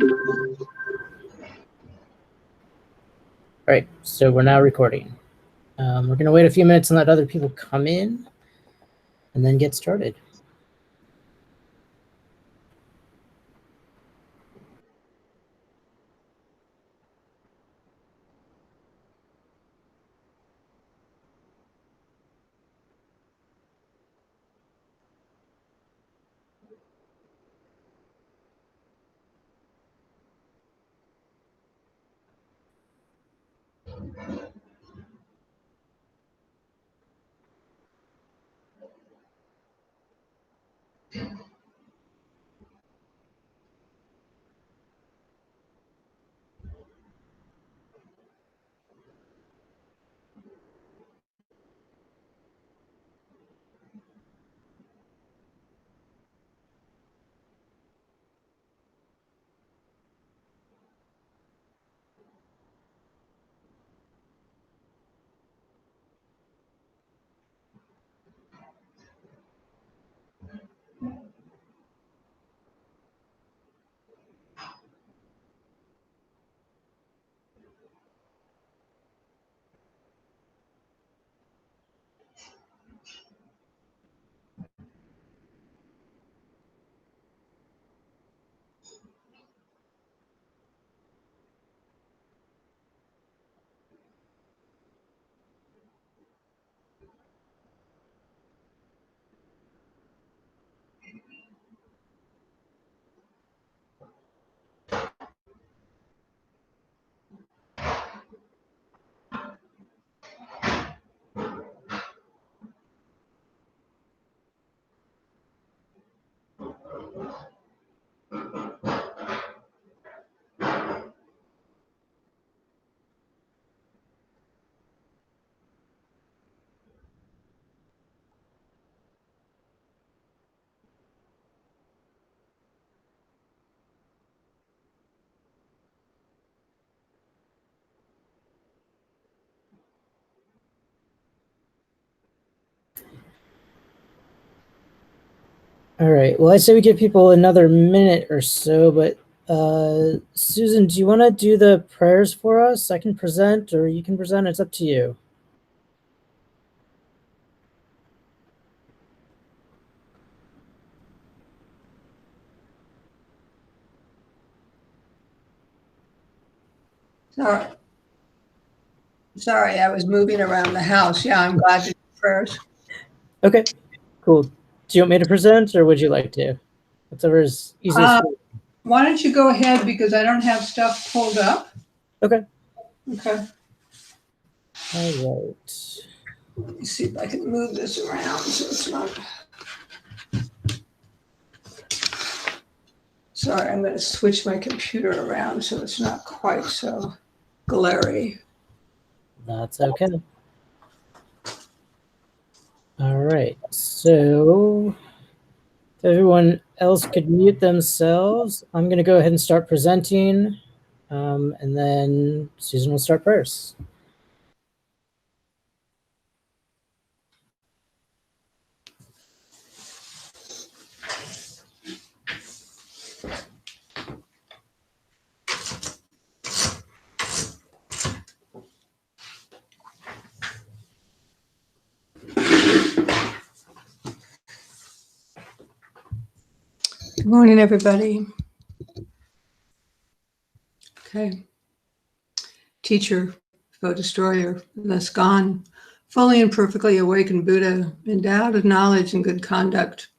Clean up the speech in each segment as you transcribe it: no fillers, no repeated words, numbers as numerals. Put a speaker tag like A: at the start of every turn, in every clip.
A: All right, so we're now recording. We're going to wait a few minutes and let other people come in and then get started. All right, well, I say we give people another minute or so, but Susan, do you want to do the prayers for us? I can present or you can present, it's up to you.
B: Sorry, I was moving around the house. Yeah, I'm glad to do prayers.
A: Okay, cool. Do you want me to present or would you like to? Whatever is easiest.
B: Why don't you go ahead because I don't have stuff pulled up.
A: Okay.
B: Okay.
A: All right.
B: Let me see if I can move this around so it's not. Sorry, I'm going to switch my computer around so it's not quite so glary.
A: That's okay. All right, so if everyone else could mute themselves, I'm going to go ahead and start presenting, and then Susan will start prayers.
B: Good morning, everybody. Okay. Teacher, foe destroyer, thus gone, fully and perfectly awakened Buddha, endowed with knowledge and good conduct,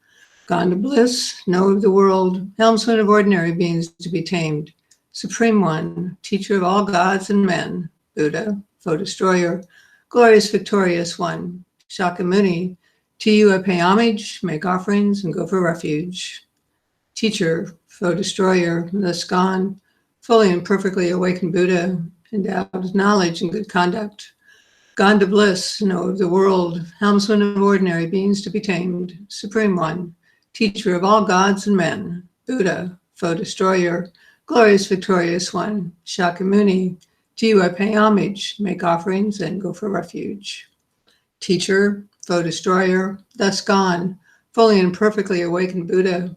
B: gone to bliss, knower of the world, helmsman of ordinary beings to be tamed, supreme one, teacher of all gods and men, Buddha, foe destroyer, glorious victorious one, Shakyamuni, to you I pay homage, make offerings, and go for refuge. Teacher, foe destroyer, thus gone, fully and perfectly awakened Buddha, endowed with knowledge and good conduct, gone to bliss, knower of the world, helmsman of ordinary beings to be tamed, supreme one, teacher of all gods and men, Buddha, foe destroyer, glorious victorious one, Shakyamuni, to you I pay homage, make offerings, and go for refuge. Teacher, foe destroyer, thus gone, fully and perfectly awakened Buddha,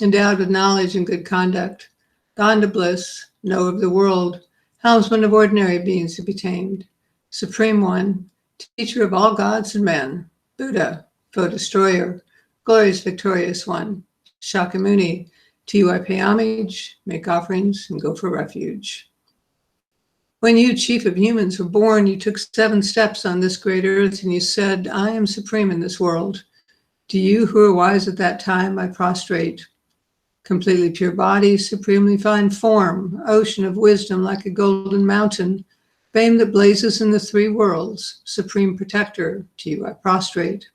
B: endowed with knowledge and good conduct, Gone to bliss, knower of the world, helmsman of ordinary beings to be tamed, Supreme One, teacher of all gods and men, Buddha, foe destroyer, glorious victorious one, Shakyamuni, to you I pay homage, make offerings, and go for refuge. When you, chief of humans, were born, you took 7 steps on this great earth, and you said, I am supreme in this world. To you who were wise at that time, I prostrate. Completely pure body, supremely fine form, ocean of wisdom like a golden mountain, fame that blazes in the 3 worlds, supreme protector, to you I prostrate.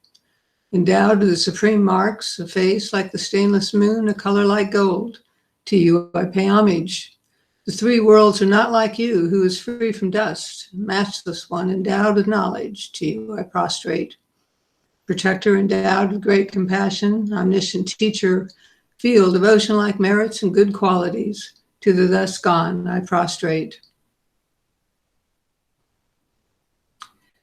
B: Endowed with the supreme marks, a face like the stainless moon, a color like gold, to you I pay homage. The 3 worlds are not like you, who is free from dust, matchless one, endowed with knowledge, to you I prostrate. Protector endowed with great compassion, omniscient teacher, field of ocean-like merits and good qualities, to the thus gone I prostrate.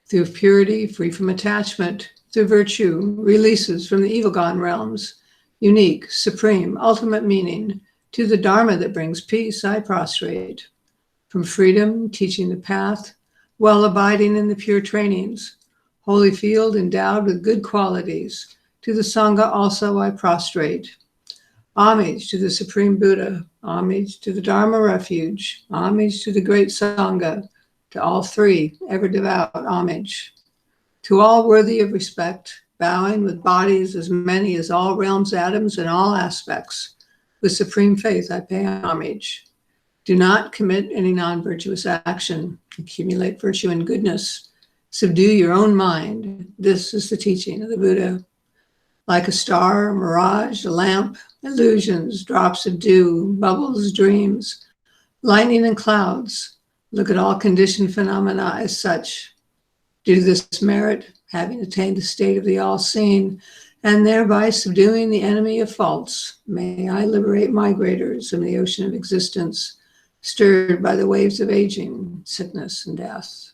B: Through purity, free from attachment, through virtue, releases from the evil-gone realms, unique, supreme, ultimate meaning, to the Dharma that brings peace, I prostrate. From freedom, teaching the path, well abiding in the pure trainings, holy field endowed with good qualities, to the Sangha also I prostrate. Homage to the Supreme Buddha, homage to the Dharma refuge, homage to the great Sangha, to all 3, ever devout homage. To all worthy of respect, bowing with bodies as many as all realms, atoms, and all aspects, with supreme faith I pay homage. Do not commit any non-virtuous action, accumulate virtue and goodness, subdue your own mind. This is the teaching of the Buddha. Like a star, a mirage, a lamp, illusions, drops of dew, bubbles, dreams, lightning and clouds. Look at all conditioned phenomena as such. Do this merit, having attained the state of the all-seeing, and thereby subduing the enemy of faults, may I liberate migrators in the ocean of existence, stirred by the waves of aging, sickness, and death.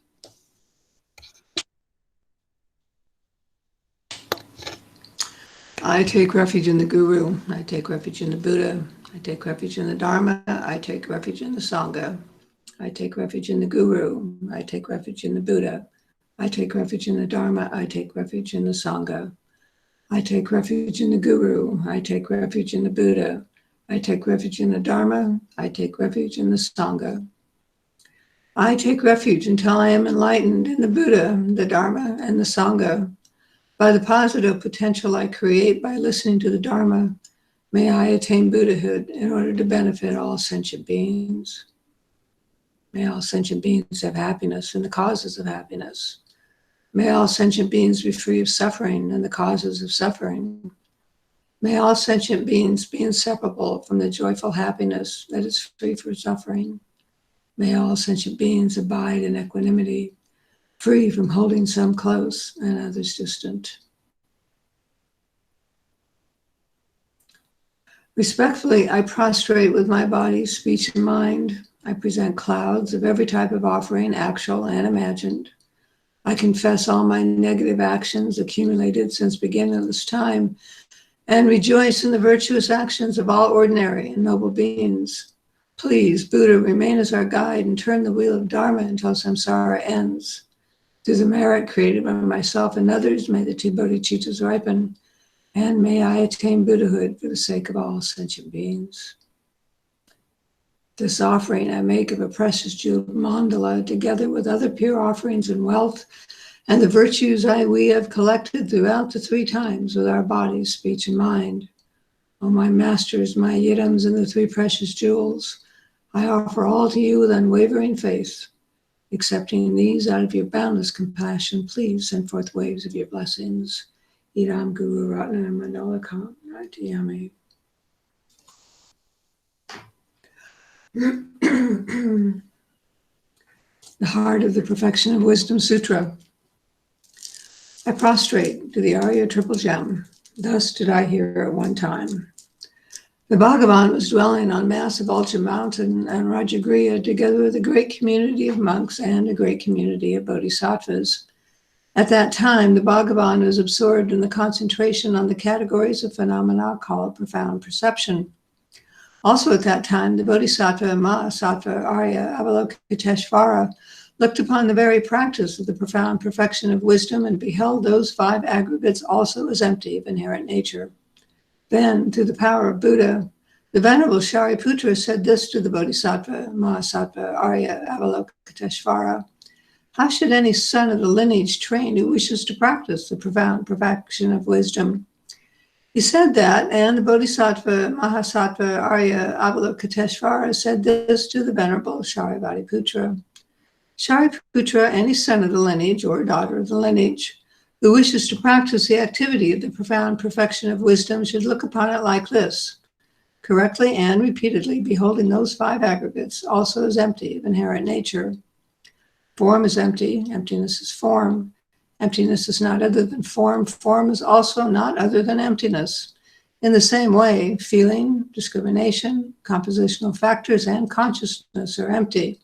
B: I take refuge in the Guru, I take refuge in the Buddha, I take refuge in the Dharma, I take refuge in the Sangha. I take refuge in the Guru, I take refuge in the Buddha, I take refuge in the Dharma, I take refuge in the Sangha. I take refuge in the Guru, I take refuge in the Buddha, I take refuge in the Dharma, I take refuge in the Sangha. I take refuge until I am enlightened in the Buddha, the Dharma, and the Sangha. By the positive potential I create by listening to the Dharma, may I attain Buddhahood in order to benefit all sentient beings. May all sentient beings have happiness and the causes of happiness. May all sentient beings be free of suffering and the causes of suffering. May all sentient beings be inseparable from the joyful happiness that is free from suffering. May all sentient beings abide in equanimity, free from holding some close and others distant. Respectfully, I prostrate with my body, speech, and mind. I present clouds of every type of offering, actual and imagined. I confess all my negative actions accumulated since beginning of this time and rejoice in the virtuous actions of all ordinary and noble beings. Please, Buddha, remain as our guide and turn the wheel of Dharma until samsara ends. Through the merit created by myself and others, may the 2 bodhicittas ripen, and may I attain Buddhahood for the sake of all sentient beings. This offering I make of a precious jewel mandala, together with other pure offerings and wealth, and the virtues we have collected throughout the 3 times with our bodies, speech, and mind. O my masters, my yidams, and the 3 precious jewels, I offer all to you with unwavering faith. Accepting these out of your boundless compassion, please send forth waves of your blessings. Idam Guru Ratna Manolakam Ratiyami. The Heart of the Perfection of Wisdom Sutra. I prostrate to the Arya Triple Gem. Thus did I hear at one time. The Bhagavan was dwelling on massive Ultra Mountain and Rajagriha, together with a great community of monks and a great community of bodhisattvas. At that time, the Bhagavan was absorbed in the concentration on the categories of phenomena called profound perception. Also at that time, the Bodhisattva Mahasattva Arya Avalokiteshvara looked upon the very practice of the profound perfection of wisdom and beheld those 5 aggregates also as empty of inherent nature. Then, through the power of Buddha, the Venerable Shariputra said this to the Bodhisattva Mahasattva Arya Avalokiteshvara: how should any son of the lineage train who wishes to practice the profound perfection of wisdom? He said that, and the Bodhisattva Mahasattva Arya Avalokiteshvara said this to the Venerable Shariputra: Shariputra, any son of the lineage or daughter of the lineage who wishes to practice the activity of the profound perfection of wisdom should look upon it like this, correctly and repeatedly beholding those 5 aggregates also as empty of inherent nature. Form is empty, emptiness is form. Emptiness is not other than form. Form is also not other than emptiness. In the same way, feeling, discrimination, compositional factors, and consciousness are empty.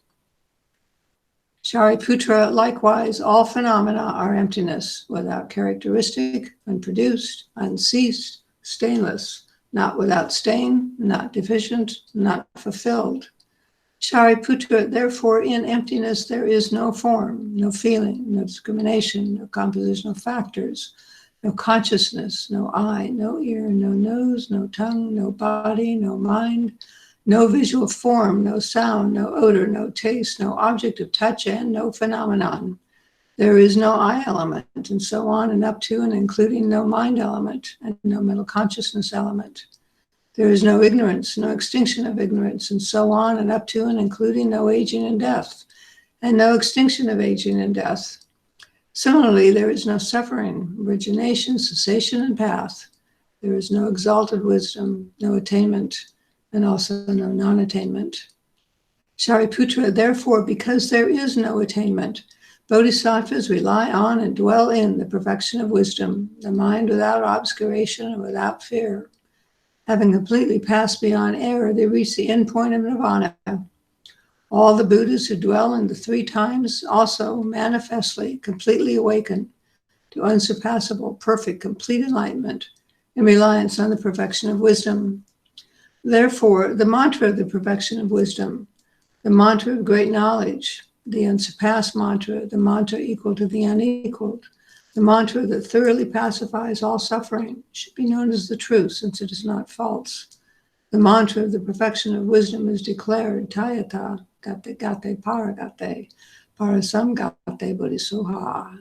B: Shariputra, likewise, all phenomena are emptiness, without characteristic, unproduced, unceased, stainless, not without stain, not deficient, not fulfilled. Shariputra, therefore, in emptiness there is no form, no feeling, no discrimination, no compositional factors, no consciousness, no eye, no ear, no nose, no tongue, no body, no mind, no visual form, no sound, no odor, no taste, no object of touch, and no phenomenon. There is no I element, and so on and up to and including no mind element and no mental consciousness element. There is no ignorance, no extinction of ignorance, and so on and up to and including no aging and death, and no extinction of aging and death. Similarly, there is no suffering, origination, cessation, and path. There is no exalted wisdom, no attainment, and also no non-attainment. Shariputra, therefore, because there is no attainment, bodhisattvas rely on and dwell in the perfection of wisdom, the mind without obscuration and without fear. Having completely passed beyond error, they reach the end point of nirvana. All the Buddhas who dwell in the 3 times also manifestly, completely awaken to unsurpassable, perfect, complete enlightenment in reliance on the perfection of wisdom. Therefore, the mantra of the perfection of wisdom, the mantra of great knowledge, the unsurpassed mantra, the mantra equal to the unequaled, the mantra that thoroughly pacifies all suffering, should be known as the truth, since it is not false. The mantra of the perfection of wisdom is declared, Tayata, Gate Gate Paragate, Parasam Gate Bodhisoha.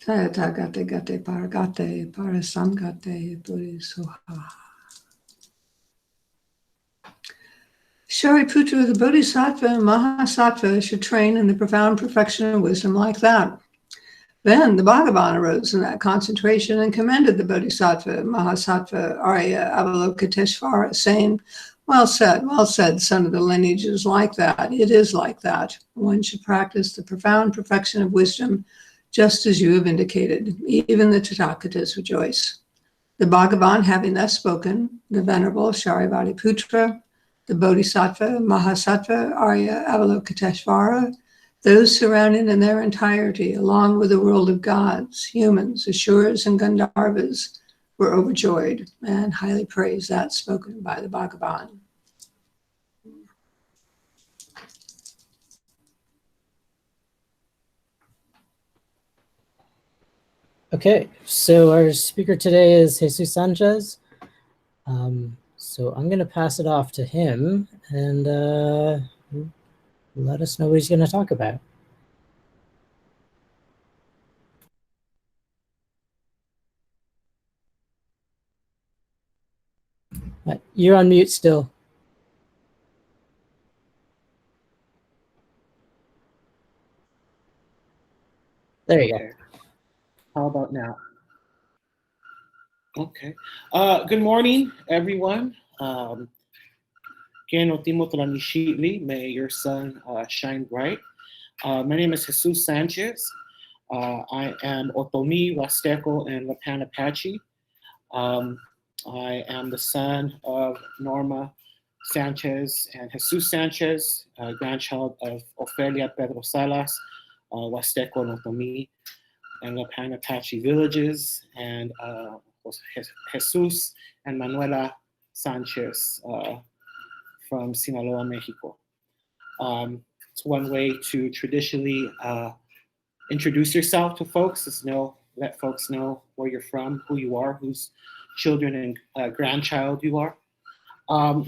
B: Tayata Gate Gate Paragate, Parasam Gate Bodhisoha. Shariputra, the Bodhisattva and Mahasattva, should train in the profound perfection of wisdom like that. Then the Bhagavan arose in that concentration and commended the Bodhisattva, Mahasattva, Arya Avalokiteshvara, saying, well said, son of the lineages, like that. It is like that. One should practice the profound perfection of wisdom, just as you have indicated. Even the Tathagatas rejoice. The Bhagavan, having thus spoken, the Venerable Shariputra, the Bodhisattva, Mahasattva, Arya Avalokiteshvara, those surrounding in their entirety, along with the world of gods, humans, Asuras, and Gandharvas, were overjoyed and highly praised that spoken by the Bhagavan.
A: Okay, so our speaker today is Jesus Sanchez. So I'm going to pass it off to him and let us know what he's going to talk about. You're on mute still. There you go.
C: How about now? Okay. Good morning, everyone. May your sun shine bright. My name is Jesus Sanchez. I am Otomi, Huasteco, and Lipan Apache. I am the son of Norma Sanchez and Jesus Sanchez, grandchild of Ofelia Pedro Salas, Huasteco and Otomi, and Lipan Apache villages, and Jesus and Manuela Sanchez from Sinaloa, Mexico. It's one way to traditionally introduce yourself to folks, is let folks know where you're from, who you are, whose children and grandchild you are.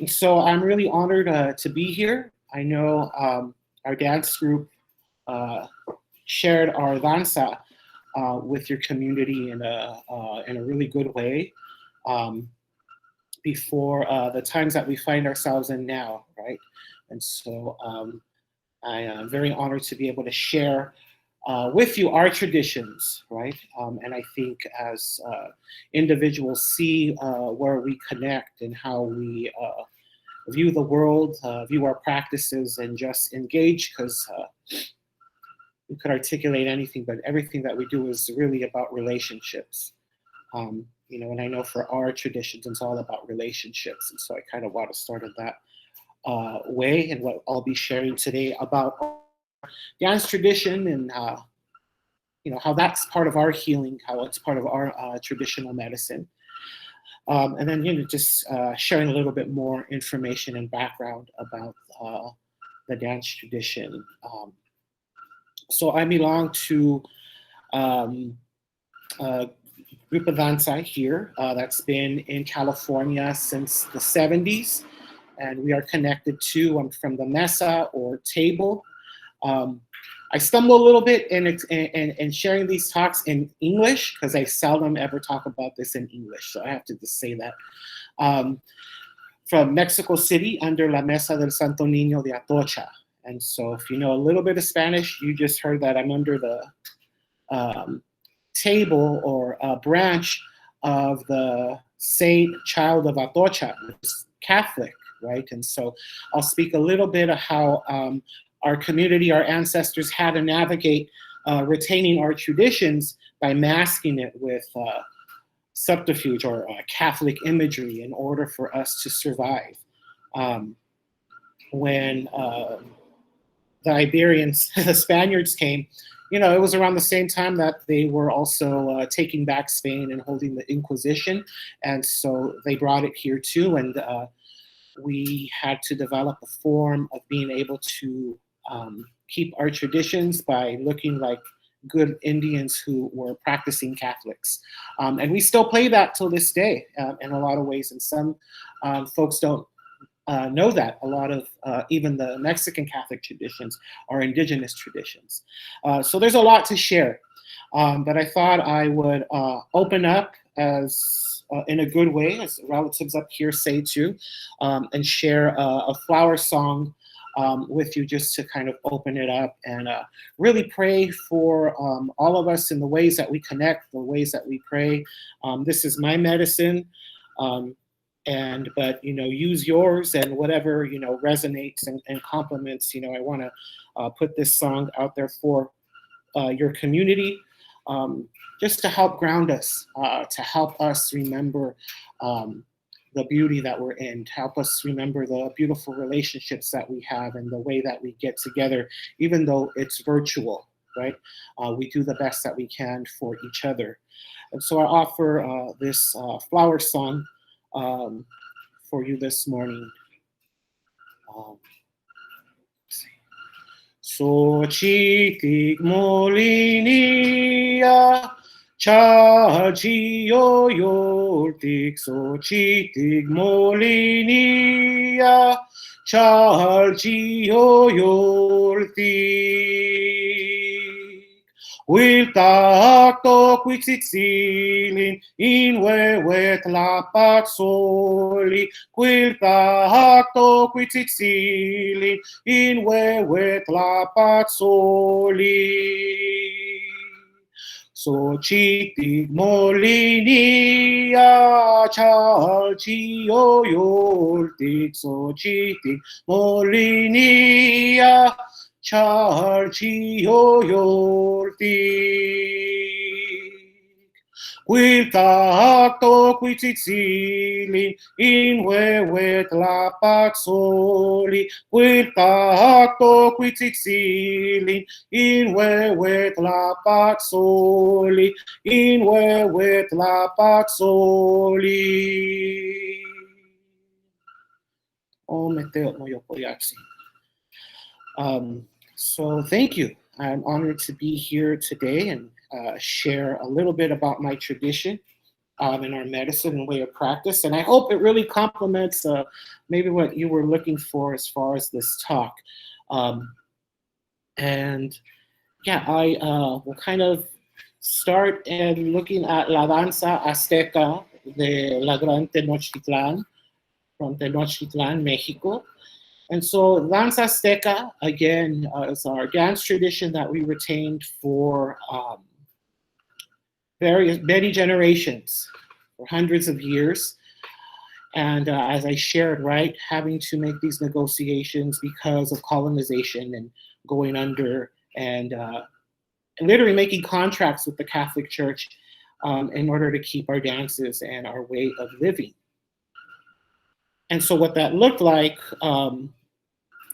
C: So I'm really honored to be here. I know our dance group shared our danza with your community in a really good way before the times that we find ourselves in now, right? And so I am very honored to be able to share with you our traditions, right? And I think as individuals see where we connect and how we view the world, view our practices, and just engage, because we could articulate anything, but everything that we do is really about relationships. And I know for our traditions, it's all about relationships. And so I kind of want to start in that way, and what I'll be sharing today about dance tradition and how that's part of our healing, how it's part of our traditional medicine. And then just sharing a little bit more information and background about the dance tradition. So I belong to a group of danza here that's been in California since the 70s. And we are connected to, I'm from the mesa or table. I stumble a little bit in sharing these talks in English, because I seldom ever talk about this in English. So I have to just say that. From Mexico City, under La Mesa del Santo Niño de Atocha. And so if you know a little bit of Spanish, you just heard that I'm under the table or branch of the Saint Child of Atocha, which is Catholic, right? And so I'll speak a little bit of how our community, our ancestors had to navigate retaining our traditions by masking it with subterfuge or Catholic imagery in order for us to survive. When the Iberians, the Spaniards came, it was around the same time that they were also taking back Spain and holding the Inquisition. And so they brought it here too. And we had to develop a form of being able to keep our traditions by looking like good Indians who were practicing Catholics. And we still play that till this day in a lot of ways. And some folks don't know that. A lot of even the Mexican Catholic traditions are indigenous traditions. So there's a lot to share. But I thought I would open up as in a good way, as relatives up here say too, and share a flower song with you, just to kind of open it up and really pray for all of us in the ways that we connect, the ways that we pray. This is my medicine, but use yours, and whatever resonates and complements. I want to put this song out there for your community, just to help ground us, to help us remember the beauty that we're in, to help us remember the beautiful relationships that we have and the way that we get together, even though it's virtual, right? We do the best that we can for each other. And so I offer this flower song for you this morning. Xochitl molinia, Chachi yortik, Xochitl molinia, Chachi yortik. Wiltacto quitzilin in wewet lapat soli. Wiltacto quitzilin in wewet lapat soli. Xochitl Molinia Chalchioyoltic, Xochitl Molinia Chalchioyoltic. Quiltacto quitzitzili in huehuet la paxoli. Quiltacto quitzitzili in huehuet la paxoli. In huehuet la paxoli. Oh, meteo moyopoyaxi. So thank you. I'm honored to be here today and share a little bit about my tradition in our medicine and way of practice. And I hope it really complements maybe what you were looking for as far as this talk. And yeah, I will kind of start in looking at La Danza Azteca de la Gran Tenochtitlan from Tenochtitlan, Mexico. And so Danza Azteca, again, is our dance tradition that we retained for many generations, for hundreds of years. And as I shared, right, having to make these negotiations because of colonization and going under and literally making contracts with the Catholic Church in order to keep our dances and our way of living. And so what that looked like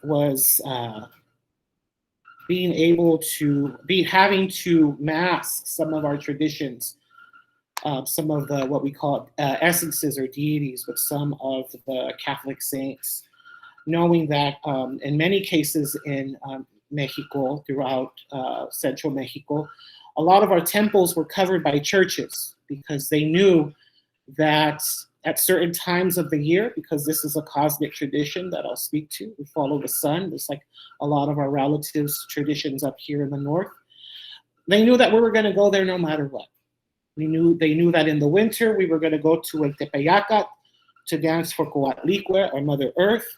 C: was having to mask some of our traditions, some of the what we call essences or deities with some of the Catholic saints, knowing that in many cases in Mexico, throughout central Mexico, a lot of our temples were covered by churches because they knew that at certain times of the year, because this is a cosmic tradition that I'll speak to, we follow the sun, just like a lot of our relatives' traditions up here in the north. They knew that we were going to go there no matter what. They knew that in the winter we were going to go to El Tepeyacat to dance for Coatlicue, or Mother Earth.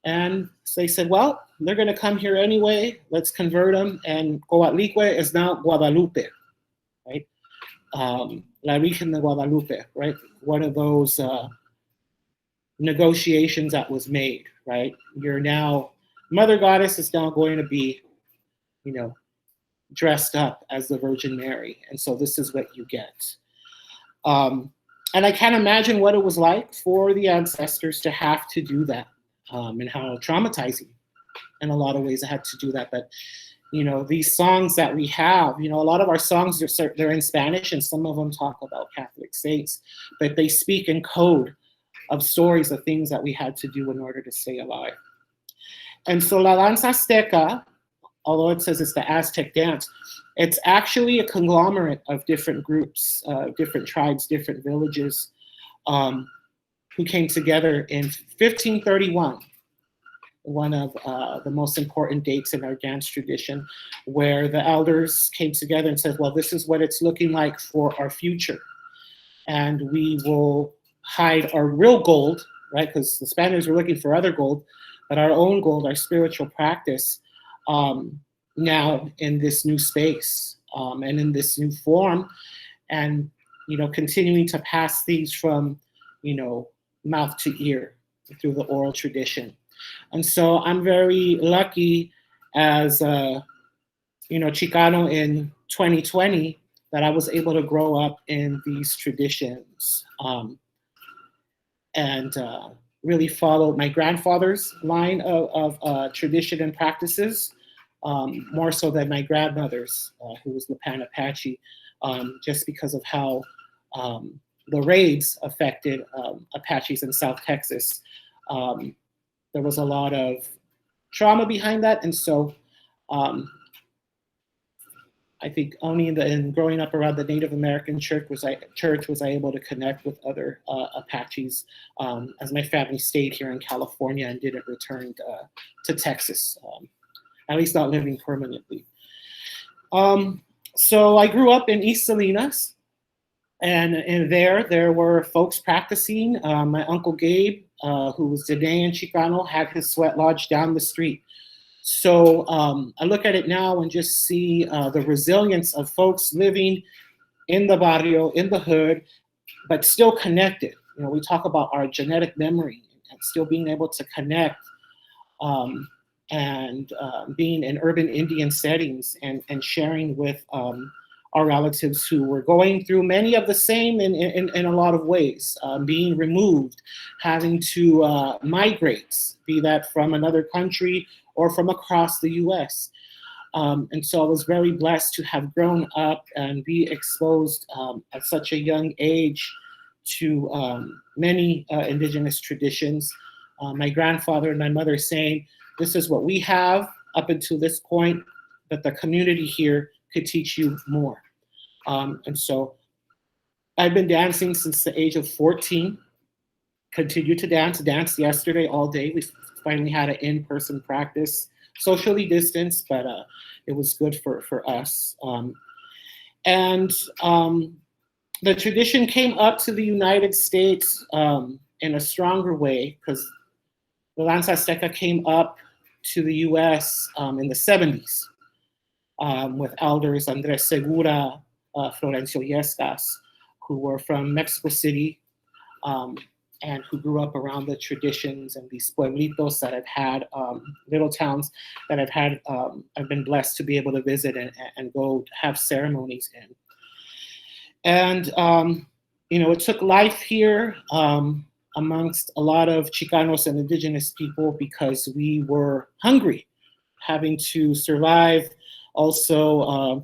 C: And so they said, well, they're going to come here anyway. Let's convert them. And Coatlicue is now Guadalupe, right? La Virgen de Guadalupe, right? One of those negotiations that was made, right? You're now, Mother Goddess is now going to be, dressed up as the Virgin Mary. And so this is what you get. And I can't imagine what it was like for the ancestors to have to do that and how traumatizing in a lot of ways I had to do that. But these songs that we have, a lot of our songs, they're in Spanish and some of them talk about Catholic saints, but they speak in code of stories of things that we had to do in order to stay alive. And so La Danza Azteca, although it says it's the Aztec dance, it's actually a conglomerate of different groups, different tribes, different villages who came together in 1531. One of the most important dates in our dance tradition, where the elders came together and said, well, this is what it's looking like for our future. And we will hide our real gold, right? Because the Spaniards were looking for other gold, but our own gold, our spiritual practice, now in this new space and in this new form, and, continuing to pass these from, mouth to ear through the oral tradition. And so I'm very lucky as Chicano in 2020 that I was able to grow up in these traditions and really follow my grandfather's line of tradition and practices, more so than my grandmother's, who was Lipan Apache, just because of how the raids affected Apaches in South Texas. There was a lot of trauma behind that. And so I think only in growing up around the Native American church was I able to connect with other Apaches, as my family stayed here in California and didn't return to Texas, at least not living permanently. So I grew up in East Salinas, and there were folks practicing. My Uncle Gabe, who was Dene and Chicano, had his sweat lodge down the street. So I look at it now and just see the resilience of folks living in the barrio, in the hood, but still connected. You know, we talk about our genetic memory and still being able to connect, and being in urban Indian settings and sharing with our relatives who were going through many of the same in a lot of ways, being removed, having to migrate, be that from another country or from across the US. And so I was very blessed to have grown up and be exposed at such a young age to many Indigenous traditions. My grandfather and my mother saying, this is what we have up until this point, but the community here could teach you more. And so I've been dancing since the age of 14, continued to dance yesterday all day. We finally had an in-person practice, socially distanced, but it was good for us. And the tradition came up to the United States in a stronger way because the Danza Azteca came up to the US in the 70s with elders Andres Segura, Florencio Yescas, who were from Mexico City and who grew up around the traditions and these pueblitos that I've had, little towns that I've been blessed to be able to visit and go have ceremonies in. And, you know, it took life here amongst a lot of Chicanos and Indigenous people because we were hungry, having to survive also,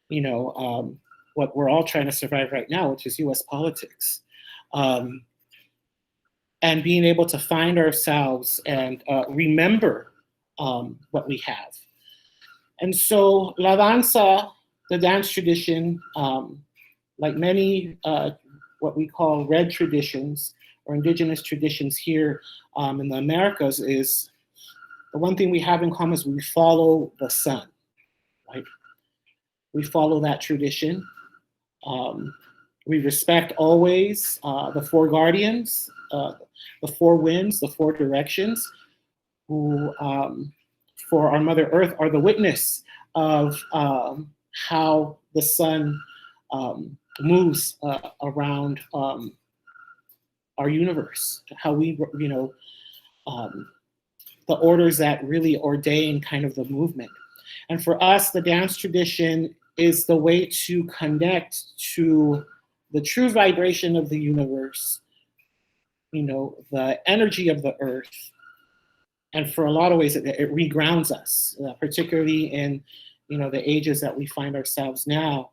C: you know, what we're all trying to survive right now, which is US politics. And being able to find ourselves and remember what we have. And so La Danza, the dance tradition, like many what we call red traditions or Indigenous traditions here in the Americas, is the one thing we have in common is we follow the sun, right? We follow that tradition. We respect always the four guardians, the four winds, the four directions, who for our Mother Earth are the witness of how the sun moves around our universe, how we, you know, the orders that really ordain kind of the movement. And for us, the dance tradition is the way to connect to the true vibration of the universe, you know, the energy of the earth. And for a lot of ways, it regrounds us, particularly in, you know, the ages that we find ourselves now,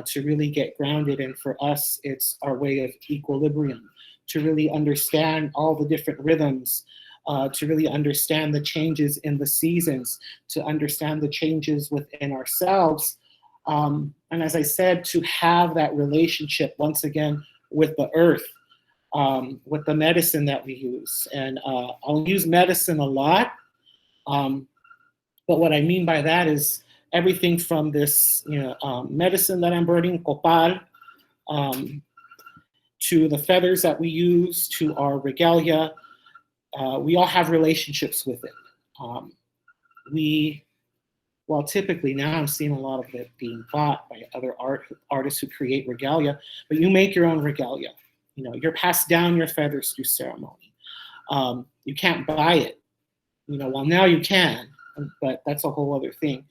C: to really get grounded. And for us, it's our way of equilibrium, to really understand all the different rhythms, to really understand the changes in the seasons, to understand the changes within ourselves. And as I said, to have that relationship once again with the earth, with the medicine that we use. And I'll use medicine a lot, but what I mean by that is everything from this, you know, medicine that I'm burning, copal, to the feathers that we use, to our regalia. We all have relationships with it. Well, typically now I'm seeing a lot of it being bought by other artists who create regalia, but you make your own regalia. You know, you're passed down your feathers through ceremony. You can't buy it. You know, well, now you can, but that's a whole other thing.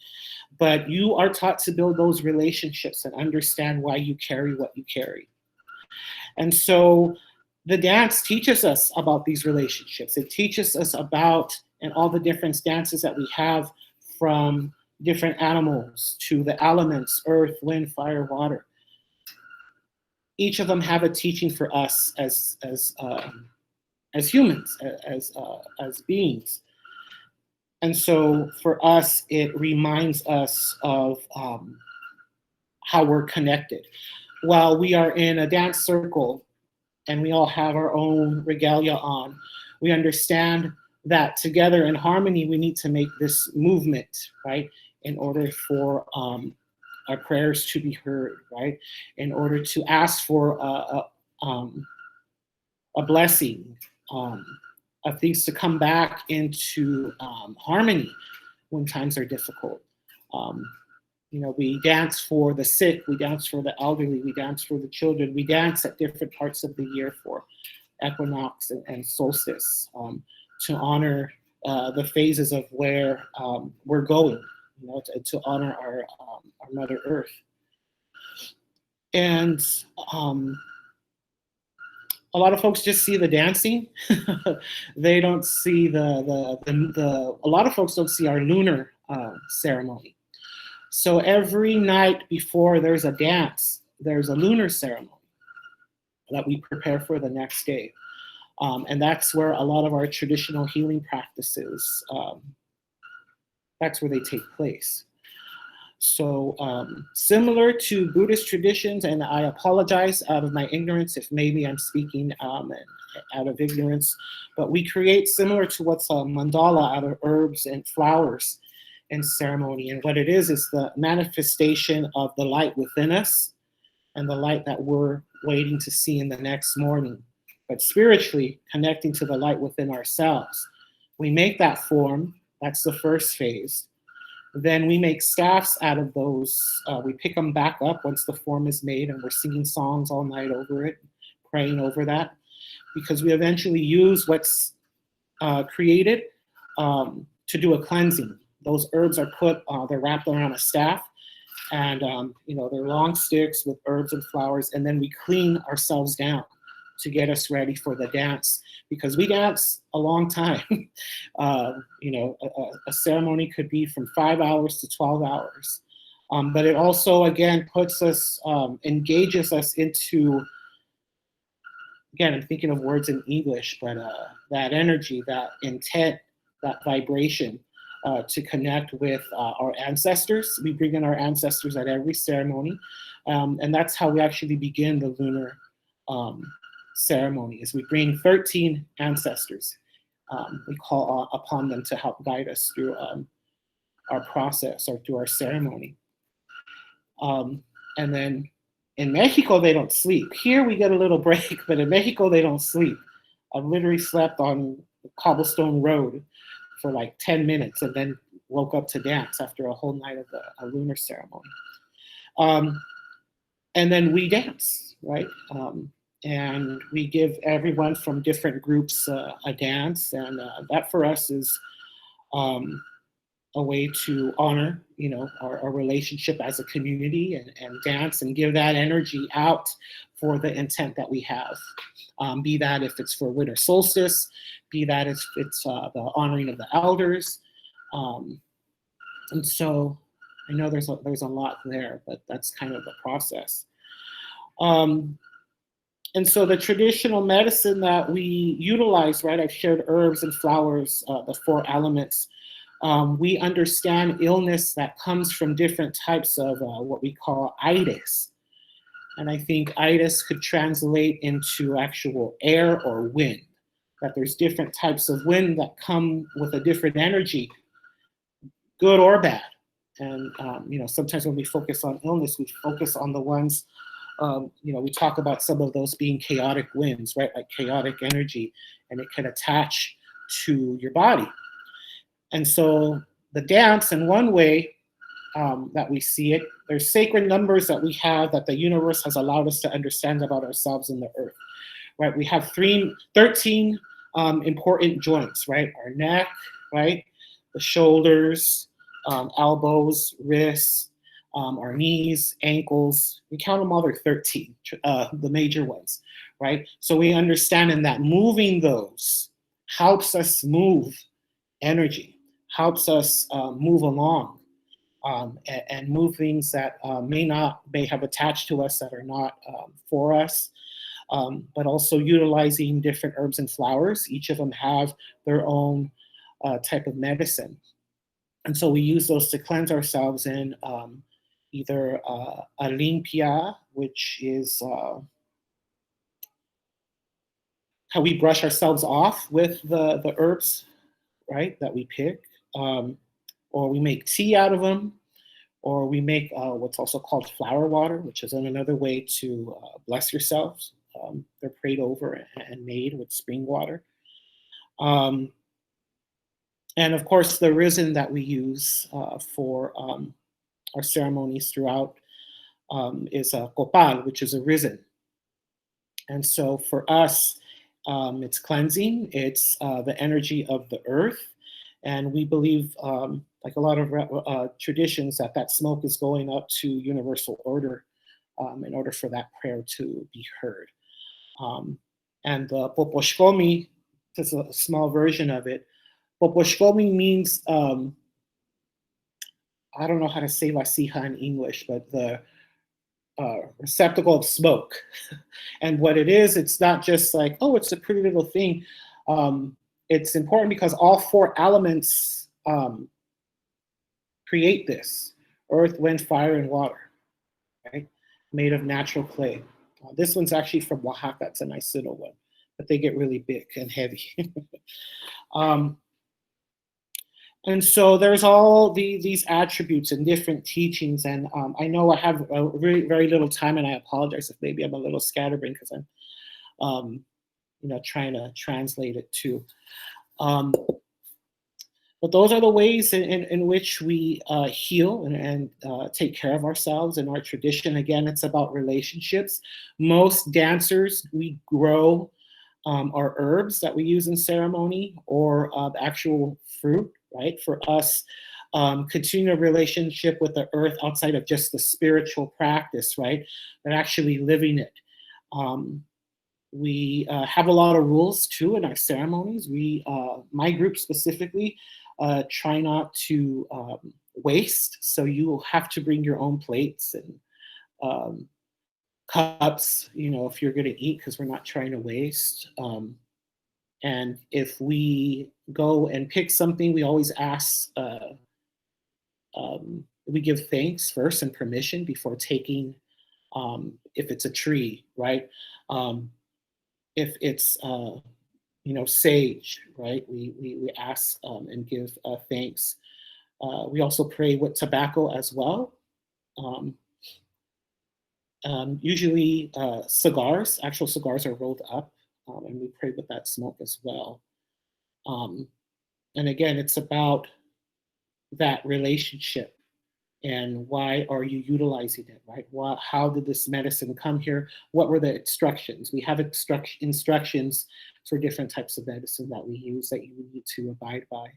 C: But you are taught to build those relationships and understand why you carry what you carry. And so the dance teaches us about these relationships. It teaches us about, and all the different dances that we have, from different animals to the elements, earth, wind, fire, water. Each of them have a teaching for us as humans, as beings. And so for us, it reminds us of how we're connected. While we are in a dance circle and we all have our own regalia on, we understand that together in harmony, we need to make this movement, right? In order for our prayers to be heard, right? In order to ask for a blessing, of things to come back into harmony when times are difficult. We dance for the sick, we dance for the elderly, we dance for the children, we dance at different parts of the year for equinox and solstice, to honor the phases of where we're going, to honor our Mother Earth. And a lot of folks just see the dancing. They don't see a lot of folks don't see our lunar ceremony. So every night before there's a dance, there's a lunar ceremony that we prepare for the next day. And that's where a lot of our traditional healing practices, that's where they take place. So similar to Buddhist traditions, and I apologize out of my ignorance if maybe I'm speaking out of ignorance, but we create similar to what's a mandala out of herbs and flowers in ceremony. And what it is the manifestation of the light within us and the light that we're waiting to see in the next morning. But spiritually connecting to the light within ourselves. We make that form, that's the first phase. Then we make staffs out of those. We pick them back up once the form is made, and we're singing songs all night over it, praying over that, because we eventually use what's created to do a cleansing. Those herbs are they're wrapped around a staff, and they're long sticks with herbs and flowers, and then we clean ourselves down to get us ready for the dance, because we dance a long time. A ceremony could be from 5 hours to 12 hours. But it also, again, puts us, engages us into, again, I'm thinking of words in English, but that energy, that intent, that vibration to connect with our ancestors. We bring in our ancestors at every ceremony. And that's how we actually begin the lunar ceremony, is we bring 13 ancestors. We call upon them to help guide us through our process or through our ceremony. And then in Mexico, they don't sleep. Here we get a little break, but in Mexico, they don't sleep. I've literally slept on the cobblestone road for like 10 minutes and then woke up to dance after a whole night of a lunar ceremony. And then we dance, right? And we give everyone from different groups a dance, and that for us is a way to honor, our relationship as a community, and dance and give that energy out for the intent that we have. Be that if it's for winter solstice, be that if it's the honoring of the elders. And so I know there's a lot there, but that's kind of the process. And so the traditional medicine that we utilize, right, I've shared herbs and flowers, the 4 elements. We understand illness that comes from different types of what we call itis. And I think itis could translate into actual air or wind, that there's different types of wind that come with a different energy, good or bad. And, sometimes when we focus on illness, we focus on the ones, we talk about some of those being chaotic winds, right? Like chaotic energy, and it can attach to your body. And so the dance, in one way that we see it, there's sacred numbers that we have that the universe has allowed us to understand about ourselves and the earth, right? We have 13 important joints, right? Our neck, right? The shoulders, elbows, wrists, our knees, ankles. We count them all, they're 13, the major ones, right? So we understand in that moving those helps us move energy, helps us move along, and move things that may have attached to us that are not for us, but also utilizing different herbs and flowers. Each of them have their own type of medicine. And so we use those to cleanse ourselves in either a limpia, which is how we brush ourselves off with the herbs, right, that we pick, or we make tea out of them, or we make what's also called flower water, which is another way to bless yourselves. They're prayed over and made with spring water. And of course, the risen that we use for our ceremonies throughout is a copal, which is a risen. And so for us, it's cleansing, it's the energy of the earth. And we believe, like a lot of traditions, that that smoke is going up to universal order in order for that prayer to be heard. And the poposhkomi, just a small version of it, poposhkomi means, I don't know how to say vasija in English, but the receptacle of smoke. And what it is, it's not just like, oh, it's a pretty little thing. It's important because all four elements create this: earth, wind, fire, and water, right? Made of natural clay. This one's actually from Oaxaca. It's a nice little one, but they get really big and heavy. And so there's all these attributes and different teachings. And I know I have really very little time, and I apologize if maybe I'm a little scatterbrained because I'm, trying to translate it too. But those are the ways in which we heal and take care of ourselves in our tradition. Again, it's about relationships. Most dancers, we grow our herbs that we use in ceremony, or the actual fruit, right? For us, continue a relationship with the earth outside of just the spiritual practice, right? But actually living it. We have a lot of rules too in our ceremonies. My group specifically, try not to waste. So you will have to bring your own plates and cups, if you're going to eat, because we're not trying to waste. And if we go and pick something, we always ask, we give thanks first and permission before taking, if it's a tree, right? If it's, sage, right? We ask and give thanks. We also pray with tobacco as well. Usually cigars, actual cigars are rolled up, and we pray with that smoke as well. And again, it's about that relationship and why are you utilizing it, right? How did this medicine come here? What were the instructions? We have instructions for different types of medicine that we use that you need to abide by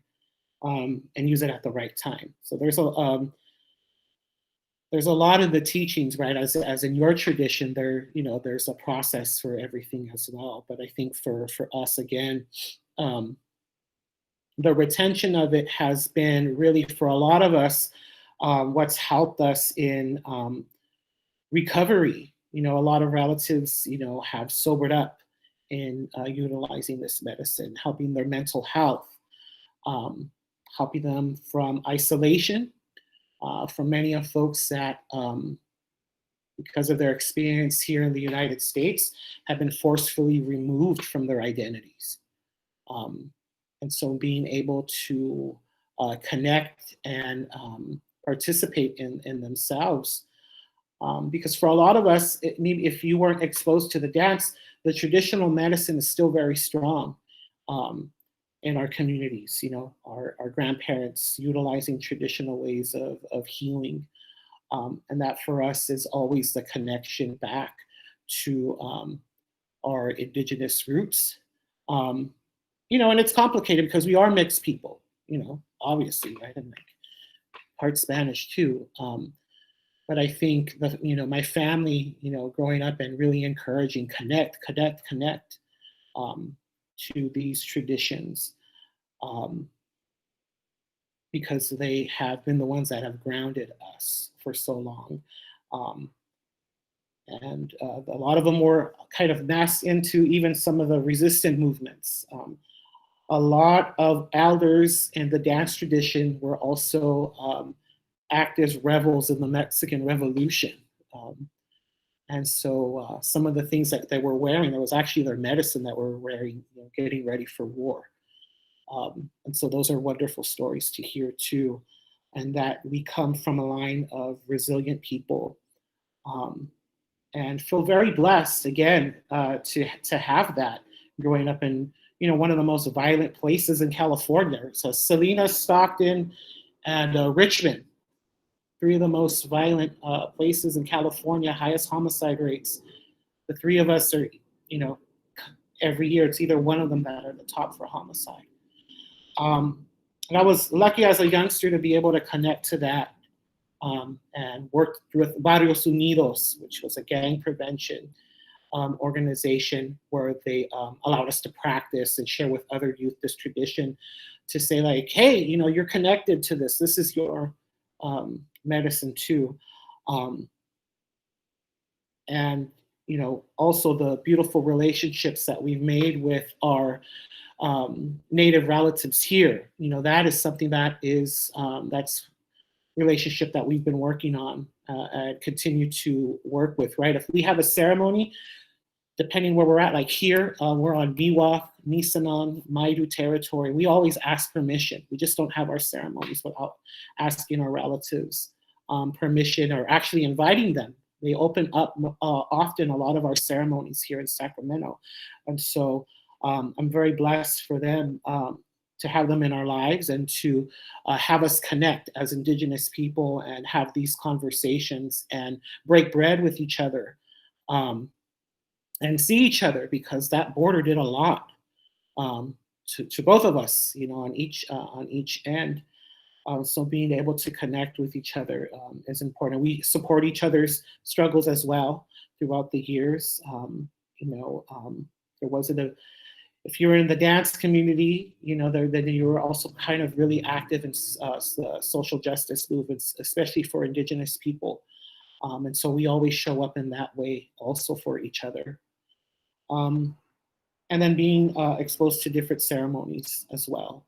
C: and use it at the right time. So there's a lot of the teachings, right? As in your tradition, there's a process for everything as well. But I think for us, again, the retention of it has been really, for a lot of us, what's helped us in recovery. A lot of relatives, have sobered up in utilizing this medicine, helping their mental health, helping them from isolation. For many of folks that, because of their experience here in the United States, have been forcefully removed from their identities. And so being able to connect and participate in themselves. Because for a lot of us, maybe if you weren't exposed to the dance, the traditional medicine is still very strong in our communities. Our grandparents utilizing traditional ways of healing. And that for us is always the connection back to our indigenous roots. And it's complicated because we are mixed people, obviously, right? And like part Spanish too. But I think that, my family, growing up and really encouraging connect to these traditions, because they have been the ones that have grounded us for so long. And a lot of them were kind of masked into even some of the resistant movements. A lot of elders in the dance tradition were also active rebels in the Mexican Revolution. And so some of the things that they were wearing, it was actually their medicine that were wearing, getting ready for war. And so those are wonderful stories to hear too. And that we come from a line of resilient people, and feel very blessed again to have that growing up in one of the most violent places in California. So Salinas, Stockton, and Richmond, three of the most violent places in California, highest homicide rates. The three of us are, every year it's either one of them that are the top for homicide. And I was lucky as a youngster to be able to connect to that and work with Barrios Unidos, which was a gang prevention organization where they allowed us to practice and share with other youth this tradition to say like, hey, you're connected to this. This is your medicine too. And, also the beautiful relationships that we've made with our Native relatives here. That is something that is, that's relationship that we've been working on and continue to work with, right? If we have a ceremony, depending where we're at, like here, we're on Miwok, Nisenan, Maidu territory. We always ask permission. We just don't have our ceremonies without asking our relatives permission or actually inviting them. They open up often a lot of our ceremonies here in Sacramento. And so I'm very blessed for them to have them in our lives and to have us connect as Indigenous people and have these conversations and break bread with each other. And see each other, because that border did a lot to both of us, on each end. So being able to connect with each other is important. We support each other's struggles as well throughout the years. There wasn't if you were in the dance community, then you were also kind of really active in social justice movements, especially for Indigenous people. And so we always show up in that way also for each other. And then being exposed to different ceremonies as well.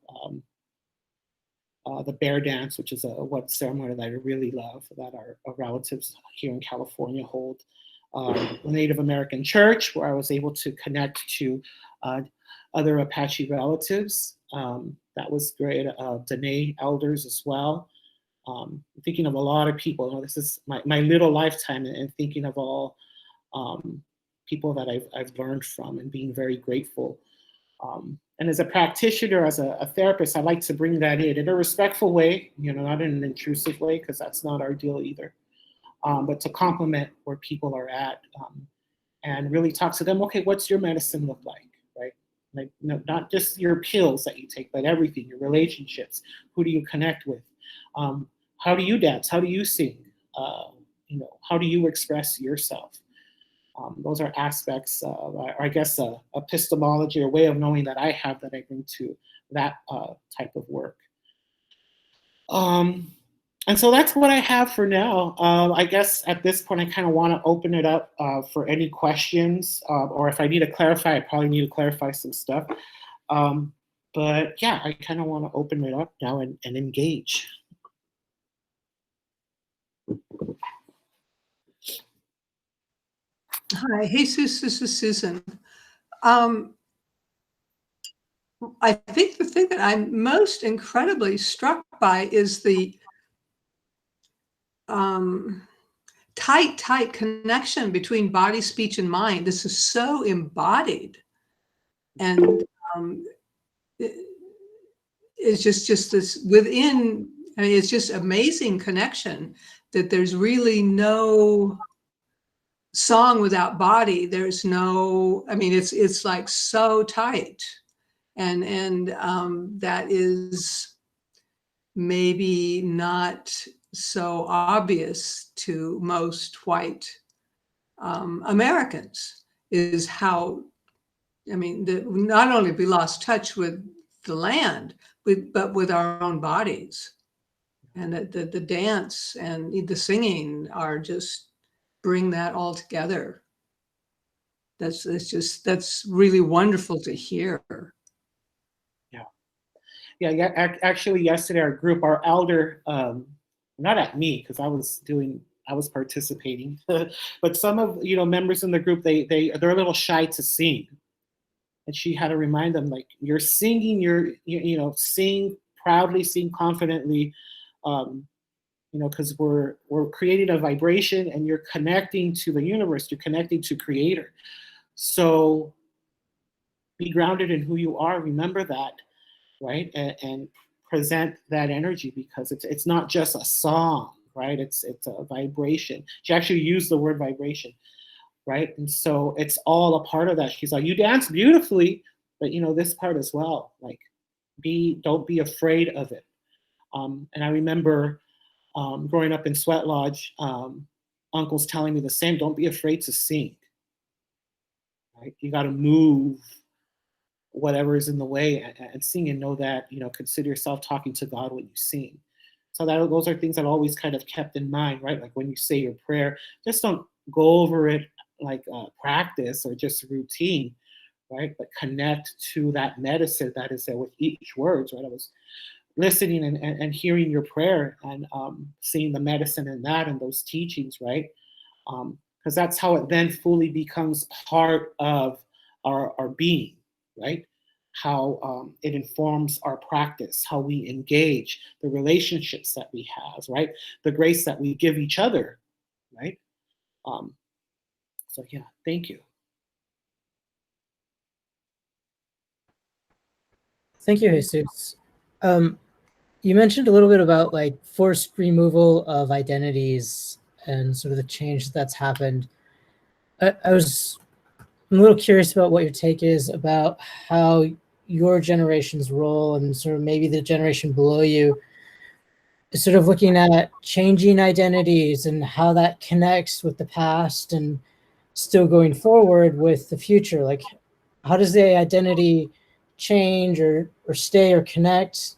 C: The bear dance, which is one ceremony that I really love, that our relatives here in California hold. The Native American church, where I was able to connect to other Apache relatives. That was great. Dene elders as well. Thinking of a lot of people. This is my little lifetime, and thinking of all people that I've learned from and being very grateful. And as a practitioner, as a therapist, I like to bring that in a respectful way, not in an intrusive way, because that's not our deal either. But to complement where people are at and really talk to them. Okay, what's your medicine look like, right? Like, not just your pills that you take, but everything, your relationships. Who do you connect with? How do you dance? How do you sing? How do you express yourself? Those are aspects, I guess, epistemology or way of knowing that I have that I bring to that type of work. And so that's what I have for now. I guess at this point, I kind of want to open it up for any questions, or if I need to clarify, I probably need to clarify some stuff. But yeah, I kind of want to open it up now and engage.
B: Hi, Jesus, this is Susan. I think the thing that I'm most incredibly struck by is the tight connection between body, speech, and mind. This is so embodied. And it's just this within, it's just amazing connection that there's really no song without body. There's no, it's like so tight. And that is maybe not so obvious to most white Americans, is how, not only we lost touch with the land, but with our own bodies. And the dance and the singing are just bring that all together. That's really wonderful to hear.
C: Yeah. Actually, yesterday our elder, not at me because I was participating, but some of members in the group they're a little shy to sing, and she had to remind them, like, you're singing, sing proudly, sing confidently, because we're creating a vibration, and you're connecting to the universe, you're connecting to Creator. So be grounded in who you are. Remember that, right? And present that energy, because it's not just a song, right? It's a vibration. She actually used the word vibration, right? And so it's all a part of that. She's like, you dance beautifully, but this part as well. Like, don't be afraid of it. And I remember growing up in Sweat Lodge, uncles telling me the same. Don't be afraid to sing. Right? You got to move whatever is in the way and sing, and know that, consider yourself talking to God when you sing. So those are things that I always kind of kept in mind, right? Like when you say your prayer, just don't go over it like practice or just routine, right? But connect to that medicine that is there with each word, right? I was listening and hearing your prayer and seeing the medicine in that and those teachings, right? Because that's how it then fully becomes part of our being, right? How it informs our practice, how we engage, the relationships that we have, right? The grace that we give each other, right? So yeah, thank you.
A: Thank you, Jesus. You mentioned a little bit about like forced removal of identities and sort of the change that's happened. I'm a little curious about what your take is about how your generation's role and sort of maybe the generation below you is sort of looking at changing identities and how that connects with the past and still going forward with the future. Like, how does the identity change or stay or connect?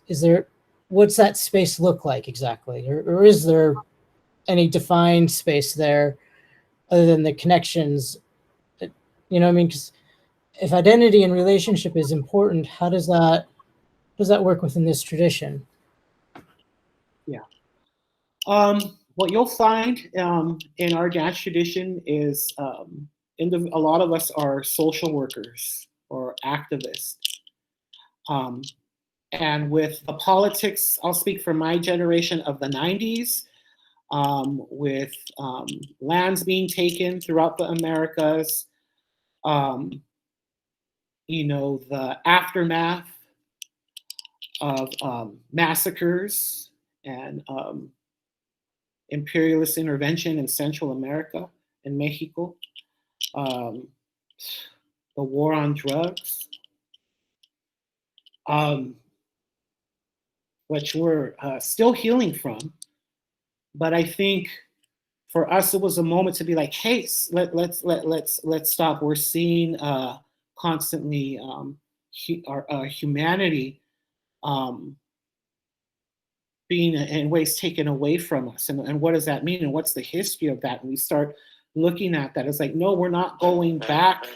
A: What's that space look like exactly? Or is there any defined space there other than the connections? You know what I mean? Because if identity and relationship is important, how does that work within this tradition?
C: Yeah. What you'll find in our dance tradition is a lot of us are social workers or activists. And with the politics, I'll speak for my generation of the 90s, with lands being taken throughout the Americas, the aftermath of massacres and imperialist intervention in Central America and Mexico, the war on drugs, which we're still healing from. But I think for us, it was a moment to be like, hey, let's stop. We're seeing constantly our humanity being in ways taken away from us. And what does that mean? And what's the history of that? And we start looking at that. It's like, no, we're not going back